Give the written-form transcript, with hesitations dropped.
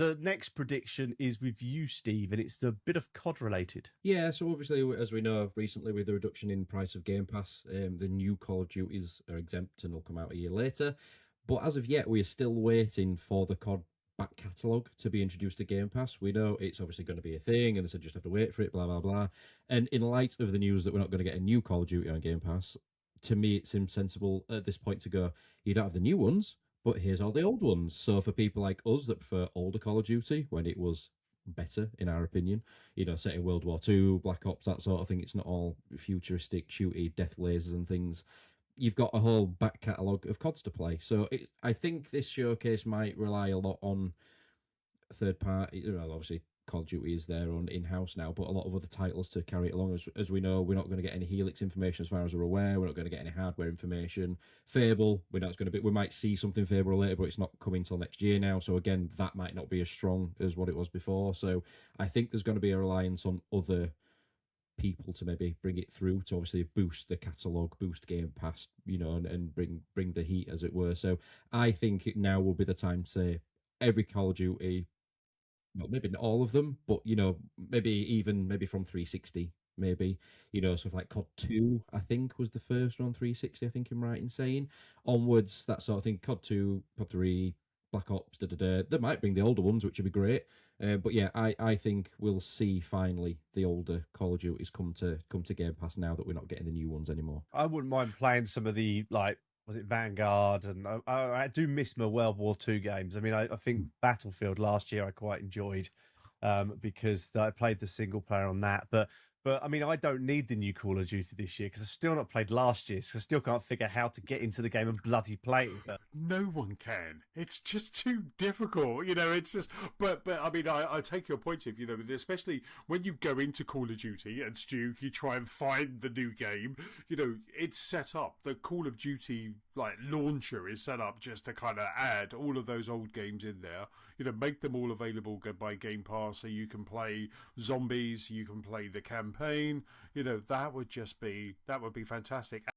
The next prediction is with you, Steve, and it's a bit of COD related. Yeah, so obviously, as we know, recently with the reduction in price of Game Pass, the new Call of Duties are exempt and will come out a year later. But as of yet, we are still waiting for the COD back catalogue to be introduced to Game Pass. We know it's obviously going to be a thing, and they said just have to wait for it, blah, blah, blah. And in light of the news that we're not going to get a new Call of Duty on Game Pass, to me, it seems sensible at this point to go, you don't have the new ones, but here's all the old ones. So for people like us that prefer older Call of Duty, when it was better, in our opinion, set in World War Two, Black Ops, that sort of thing. It's not all futuristic, shooty, death lasers and things. You've got a whole back catalogue of CODs to play. So I think this showcase might rely a lot on third party. Obviously, Call of Duty is their own in house now, but a lot of other titles to carry it along. As we know, we're not going to get any Helix information as far as we're aware. We're not going to get any hardware information. Fable, we're not going to be. We might see something Fable later, but it's not coming till next year now. So again, that might not be as strong as what it was before. So I think there's going to be a reliance on other people to maybe bring it through to obviously boost the catalog, boost Game Pass, and bring the heat as it were. So I think it now will be the time to say every Call of Duty, well, maybe not all of them, but maybe from 360, maybe stuff like COD 2, I think was the first one on 360. I think I'm right in saying onwards that sort of thing. COD 2, COD 3, Black Ops, da da da. They might bring the older ones, which would be great. But yeah, I think we'll see finally the older Call of Duties come to Game Pass now that we're not getting the new ones anymore. I wouldn't mind playing some of the was it Vanguard, and I do miss my World War II games. I mean, I think Battlefield last year I quite enjoyed because I played the single player on that. But I mean, I don't need the new Call of Duty this year because I've still not played last year, so I still can't figure out how to get into the game and bloody play it. No one can. It's just too difficult. It's just. But I mean, I take your point of especially when you go into Call of Duty and Stu, you try and find the new game. It's set up. The Call of Duty launcher is set up just to kind of add all of those old games in there. Make them all available by Game Pass so you can play zombies, you can play the campaign. That would be fantastic.